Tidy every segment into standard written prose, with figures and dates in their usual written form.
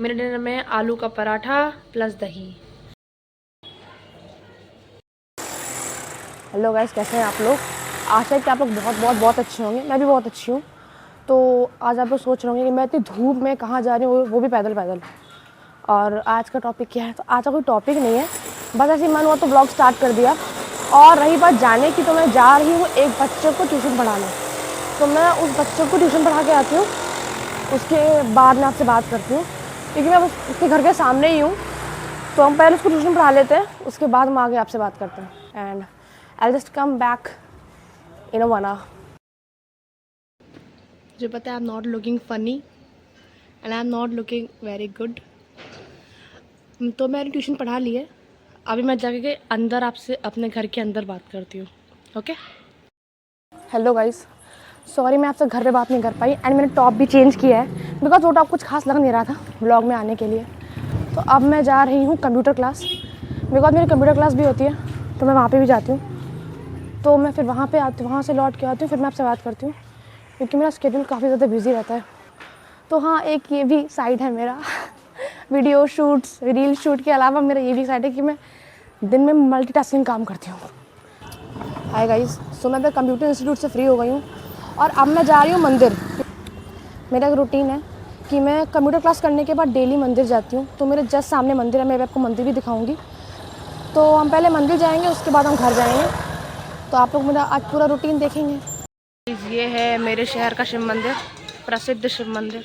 मेरे डिनर में आलू का पराठा प्लस दही। हेलो गाइस, कैसे हैं आप लोग? आशा है कि आप लोग बहुत बहुत बहुत अच्छे होंगे। मैं भी बहुत अच्छी हूँ। तो आज आप लोग सोच रहे होंगे कि मैं इतनी धूप में कहाँ जा रही हूँ, वो भी पैदल पैदल। और आज का टॉपिक क्या है? तो आज का कोई टॉपिक नहीं है, बस ऐसे ही मन हुआ तो ब्लॉग स्टार्ट कर दिया। और रही बात जाने की, तो मैं जा रही हूँ एक बच्चे को ट्यूशन पढ़ाने। तो मैं उस बच्चे को ट्यूशन पढ़ा के आती हूँ, उसके बाद मैं आपसे बात करती हूँ, क्योंकि मैं उसके घर के सामने ही हूँ। तो हम पहले उसको ट्यूशन पढ़ा लेते हैं, उसके बाद हम आगे आपसे बात करते हैं। And I just come back in a 1 hour। मुझे पता है I am not looking funny and I am not looking very good. तो मैंने ट्यूशन पढ़ा ली है। अभी मैं जाके अंदर आपसे अपने घर के अंदर बात करती हूँ। ओके, हेलो गाइस, सॉरी मैं आपसे घर पे बात नहीं कर पाई। एंड मैंने टॉप भी चेंज किया है बिकॉज वो टॉप कुछ खास लग नहीं रहा था व्लॉग में आने के लिए। तो अब मैं जा रही हूँ कंप्यूटर क्लास, बिकॉज मेरी कंप्यूटर क्लास भी होती है, तो मैं वहाँ पे भी जाती हूँ। तो मैं फिर वहाँ पे आती हूँ, वहाँ से लौट के आती हूँ, फिर मैं आपसे बात करती हूँ, क्योंकि मेरा स्केड्यूल काफ़ी ज़्यादा बिजी रहता है। तो हाँ, एक ये भी साइड है मेरा वीडियो शूट्स, रील शूट के अलावा मेरा ये भी साइड है कि मैं दिन में मल्टीटास्किंग काम करती हूँ। हाय गाइस, सो मैं कंप्यूटर इंस्टीट्यूट से फ्री हो गई हूँ और अब मैं जा रही हूँ मंदिर। मेरा एक रूटीन है कि मैं कंप्यूटर क्लास करने के बाद डेली मंदिर जाती हूँ। तो मेरे जस्ट सामने मंदिर है, मैं आपको मंदिर भी दिखाऊंगी। तो हम पहले मंदिर जाएंगे, उसके बाद हम घर जाएंगे। तो आप लोग मेरा आज पूरा रूटीन देखेंगे। ये है मेरे शहर का शिव मंदिर, प्रसिद्ध शिव मंदिर।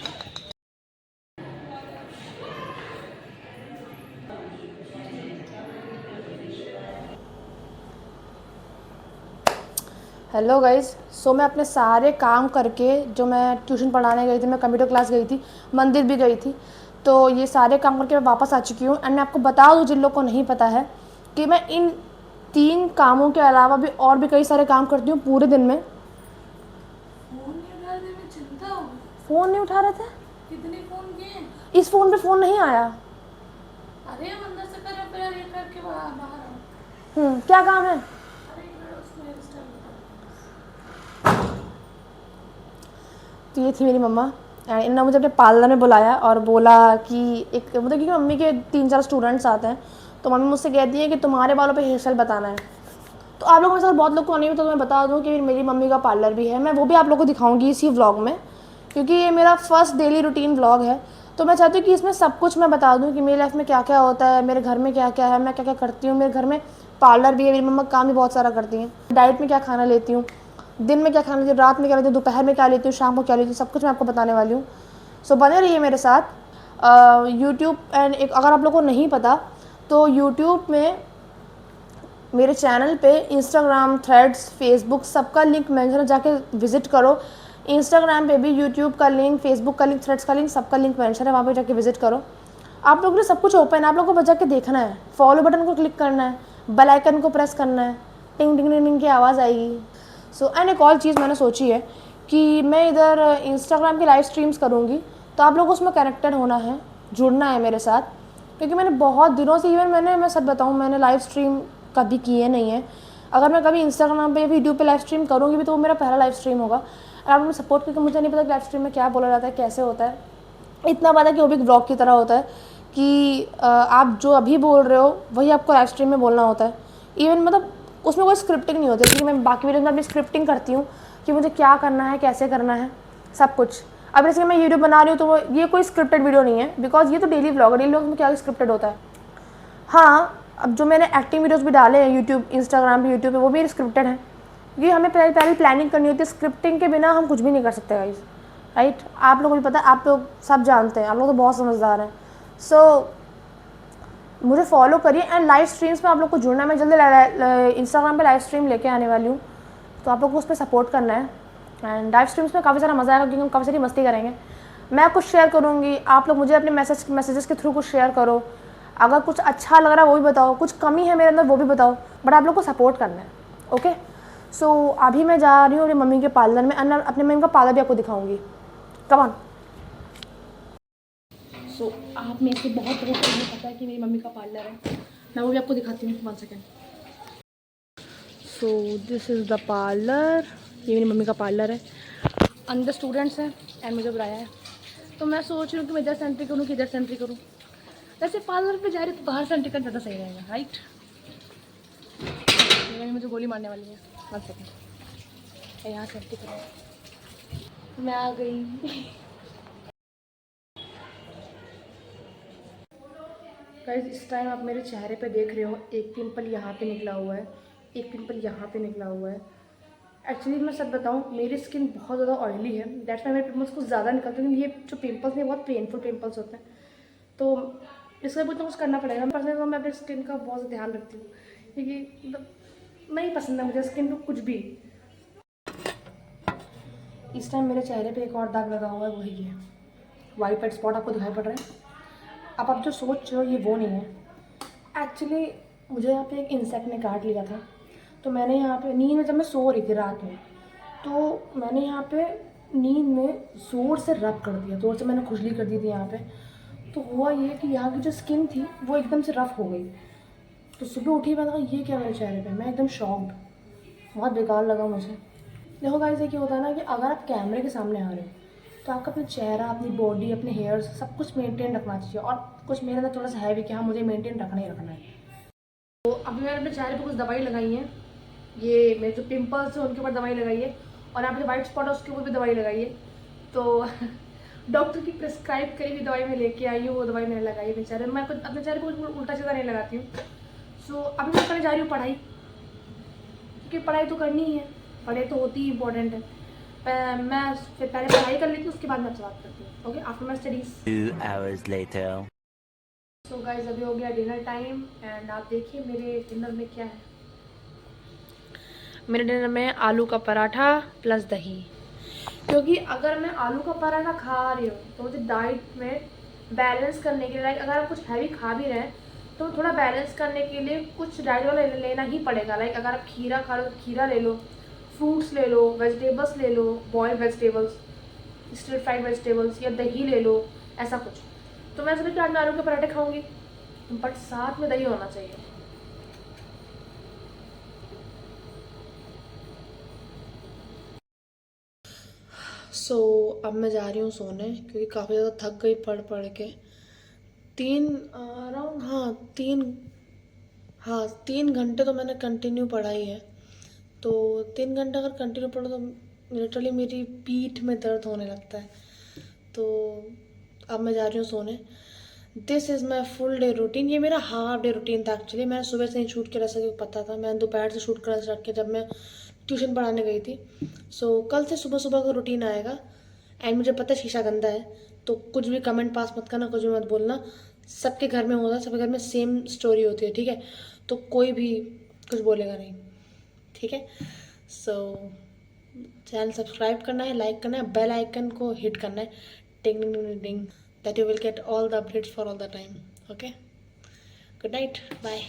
हेलो गाइस, सो मैं अपने सारे काम करके, जो मैं ट्यूशन पढ़ाने गई थी, मैं कंप्यूटर क्लास गई थी, मंदिर भी गई थी, तो ये सारे काम करके मैं वापस आ चुकी हूँ। एंड मैं आपको बता दूँ, जिन लोग को नहीं पता है, कि मैं इन 3 कामों के अलावा भी और भी कई सारे काम करती हूँ पूरे दिन में। फ़ोन नहीं उठा रहे थे? कितने फोन किए? इस फ़ोन पे फ़ोन नहीं आया। अरे हम अंदर से करो, फिर ये करके बाहर आओ। क्या काम है? अरे उसको हेयर स्टाइल बताओ। तो ये थी मेरी मम्मा। एंड इन्होंने मुझे अपने पार्लर में बुलाया और बोला कि एक मतलब, क्योंकि मम्मी के 3-4 स्टूडेंट्स आते हैं, तो मम्मी मुझसे कहती है कि तुम्हारे बालों पे हेयर स्टाइल बताना है। तो आप लोगों के साथ बहुत लोग को नहीं होता, तो मैं बता दूं कि मेरी मम्मी का पार्लर भी है। मैं वो भी आप लोगों को दिखाऊंगी इसी व्लॉग में, क्योंकि ये मेरा फर्स्ट डेली रूटीन व्लॉग है। तो मैं चाहती हूँ कि इसमें सब कुछ मैं बता दूँ कि मेरी लाइफ में क्या क्या होता है, मेरे घर में क्या क्या है, मैं क्या क्या करती हूँ। मेरे घर में पार्लर भी है, मेरी मम्मा काम भी बहुत सारा करती हैं। डाइट में क्या खाना लेती हूँ, दिन में क्या खाना लेती हूँ, रात में क्या लेती हूँ, दोपहर में क्या लेती हूँ, शाम को क्या लेती हूँ, सब कुछ मैं आपको बताने वाली हूँ। सो बने रहिए मेरे साथ। यूट्यूब एंड एक, अगर आप लोगों को नहीं पता, तो यूट्यूब में मेरे चैनल पे इंस्टाग्राम, थ्रेड्स, फेसबुक सबका लिंक मेंशन है, जाके विजिट करो। इंस्टाग्राम पे भी यूट्यूब का लिंक, फेसबुक का लिंक, थ्रेड्स का लिंक, सबका लिंक मेंशन है, वहाँ पे जाके विजिट करो। आप लोगों ने सब कुछ ओपन है, आप लोगों को बस जाके देखना है, फॉलो बटन को क्लिक करना है, बेल आइकन को प्रेस करना है, टिंग टिंग टिंग टिंग की आवाज़ आएगी। सो एंड एक और चीज़ मैंने सोची है कि मैं इधर इंस्टाग्राम की लाइव स्ट्रीम्स करूँगी, तो आप लोगों को उसमें कनेक्टेड होना है, जुड़ना है मेरे साथ, क्योंकि मैंने बहुत दिनों से, इवन मैं सच बताऊँ, मैंने लाइव स्ट्रीम कभी किए नहीं है। अगर मैं कभी इंस्टाग्राम पे, यूट्यूब पे लाइव स्ट्रीम करूँगी भी, तो वो मेरा पहला लाइव स्ट्रीम होगा। और आप लोग सपोर्ट करके, मुझे नहीं पता कि लाइव स्ट्रीम में क्या बोला जाता है, कैसे होता है। इतना पता है कि वो भी एक ब्लॉग की तरह होता है कि आप जो अभी बोल रहे हो वही आपको लाइव स्ट्रीम में बोलना होता है। इवन मतलब उसमें कोई स्क्रिप्टिंग नहीं होती, क्योंकि मैं बाकी वीडियो में अपनी स्क्रिप्टिंग करती हूँ कि मुझे क्या करना है, कैसे करना है, सब कुछ। अब जैसे मैं वीडियो बना रही हूँ, तो वो ये कोई स्क्रिप्टेड वीडियो नहीं है, बिकॉज ये तो डेली व्लॉग है। डेली व्लॉग में क्या स्क्रिप्टेड होता है? हाँ, अब जो मैंने एक्टिंग वीडियोस भी डाले हैं यूट्यूब, इंस्टाग्राम पे, यूट्यूब पे, वो भी स्क्रिप्टेड है, क्योंकि हमें पहले प्लानिंग करनी होती है। स्क्रिप्टिंग के बिना हम कुछ भी नहीं कर सकते गाइस, राइट? आप लोगों को भी पता है, आप लोग सब जानते हैं, आप लोग तो बहुत समझदार हैं। सो मुझे फॉलो करिए एंड लाइव स्ट्रीम्स में आप लोग को जुड़ना है। मैं जल्दी इंस्टाग्राम पे लाइव स्ट्रीम लेके आने वाली हूँ, तो आप लोग को उस पर सपोर्ट करना है। एंड लाइव स्ट्रीम्स में काफ़ी सारा मज़ा आएगा, क्योंकि हम काफ़ी सारी मस्ती करेंगे। मैं कुछ शेयर करूँगी, आप लोग मुझे अपने मैसेजेस के थ्रू कुछ शेयर करो। अगर कुछ अच्छा लग रहा है वो भी बताओ, कुछ कमी है मेरे अंदर वो भी बताओ, बट आप लोग को सपोर्ट करना है। ओके, सो अभी मैं जा रही हूँ अपनी मम्मी के पार्लर में, एंड अपने मम्मी का पार्लर भी आपको दिखाऊंगी। Come on. सो आप में से बहुत लोगों को नहीं पता है कि मेरी मम्मी का पार्लर है, मैं वो भी आपको दिखाती हूँ। 1 second. So this is the parlour, ये मेरी मम्मी का पार्लर है। अंदर स्टूडेंट्स हैं एंड मुझे बुलाया है। तो मैं सोच रही हूँ कि मैं इधर से एंट्री करूँ कि इधर से एंट्री करूँ। वैसे पार्लर पे जा रही तो बाहर से एंट्री करना ज़्यादा सही रहेगा, राइट। ये मुझे गोली मारने वाली है, 1 सेकेंड। यहाँ से एंट्री करूँ, मैं आ गई। गाइस इस टाइम आप मेरे चेहरे पे देख रहे हो, एक पिंपल यहाँ पे निकला हुआ है, एक पिंपल यहाँ पे निकला हुआ है। एक्चुअली मैं सच बताऊँ, मेरी स्किन बहुत ज़्यादा ऑयली है, दैट्स वाई मेरे पिंपल्स कुछ ज़्यादा निकलते हैं। ये जो पिंपल्स हैं बहुत पेनफुल पिंपल्स होते हैं, तो इसका कुछ ना कुछ करना पड़ेगा। मैं पर्सनली तो मैं अपनी स्किन का बहुत ध्यान रखती हूँ, क्योंकि मतलब नहीं पसंद है मुझे स्किन को कुछ भी। इस टाइम मेरे चेहरे पे एक और दाग लगा हुआ है, वही है वाइट वाइट स्पॉट आपको दिखाई पड़ रहा है। अब आप जो सोच रहे हो ये वो नहीं है। एक्चुअली मुझे यहाँ पे एक इंसेक्ट ने काट लिया था, तो मैंने यहाँ पे नींद में, जब मैं सो रही थी रात में, तो मैंने यहाँ पे नींद में ज़ोर से रब कर दिया, ज़ोर से मैंने खुजली कर दी थी यहाँ पे। तो हुआ ये कि यहाँ की जो स्किन थी वो एकदम से रफ हो गई। तो सुबह उठी मैंने कहा ये क्या मेरे चेहरे पे, मैं एकदम शॉक्ड, बहुत बेकार लगा मुझे। देखो गाइस ये क्या होता है ना कि अगर आप कैमरे के सामने आ रहे हो तो आपका अपना चेहरा, अपनी बॉडी, अपने हेयर्स सब कुछ मेंटेन रखना चाहिए। और कुछ मेरे अंदर थोड़ा सा है भी कि हाँ मुझे मेंटेन रखना ही रखना है। तो अभी मैंने अपने चेहरे पे कुछ दवाई लगाई है, ये मेरे जो पिंपल्स हैं उनके ऊपर दवाई लगाई है, और यहाँ पे वाइट स्पॉट है उसके ऊपर भी दवाई लगाई है। तो डॉक्टर की प्रिस्क्राइब करी हुई दवाई मैं लेके आई हूँ, वो दवाई मैंने लगाई है अपने चेहरे में। मैं कुछ अपने चेहरे पर कुछ उल्टा सीधा नहीं लगाती हूँ। सो अभी मैं करने जा रही हूँ पढ़ाई, क्योंकि पढ़ाई तो करनी ही है, पढ़ाई तो होती ही इंपॉर्टेंट है। मैं फिर पहले पढ़ाई कर लेती हूँ, उसके बाद मैं आपसे बात करती हूँ, okay, after my studies. 2 hours later. So guys अभी हो गया डिनर टाइम, एंड आप देखिए मेरे डिनर में क्या है। मेरे डिनर में आलू का पराठा प्लस दही, क्योंकि अगर मैं आलू का पराठा खा रही हूँ तो मुझे डाइट में बैलेंस करने के लिए, लाइक अगर आप कुछ हैवी खा भी रहे हैं तो थोड़ा बैलेंस करने के लिए कुछ डाइट वाला लेना ही पड़ेगा। लाइक अगर आप खीरा खा रहे हो तो खीरा ले लो, फ्रूट्स ले लो, वेजिटेबल्स ले लो, boiled vegetables, stir fried vegetables, या दही ले लो, ऐसा कुछ। तो मैं सोचा कि आज मैं आलू के पराठे खाऊंगी, बट साथ में दही होना चाहिए। सो अब मैं जा रही हूँ सोने, क्योंकि काफ़ी ज़्यादा थक गई पढ़ पढ़ के। अराउंड हाँ 3 घंटे तो मैंने कंटिन्यू पढ़ाई है। तो 3 घंटे अगर कंटिन्यू पढ़ो तो लिटरली मेरी पीठ में दर्द होने लगता है। तो अब मैं जा रही हूँ सोने। This is my full day routine. ये मेरा हाफ डे रूटीन था एक्चुअली। मैंने सुबह से ही शूट किया, जैसा कि पता था। मैंने दोपहर से शूट करना स्टार्ट किया जब मैं ट्यूशन पढ़ाने गई थी। सो कल से सुबह सुबह का रूटीन आएगा। एंड मुझे पता है शीशा गंदा है, तो कुछ भी कमेंट पास मत करना, कुछ भी मत बोलना। सबके घर में होता है, सबके घर में सेम स्टोरी होती है, ठीक है। तो कोई भी कुछ बोलेगा नहीं, ठीक है। सो चैनल सब्सक्राइब करना है, लाइक करना है, बेल आइकन को हिट करना है, टिंग टिंग टिंग टिंग, that you will get all the updates for all the time. Okay, good night, bye.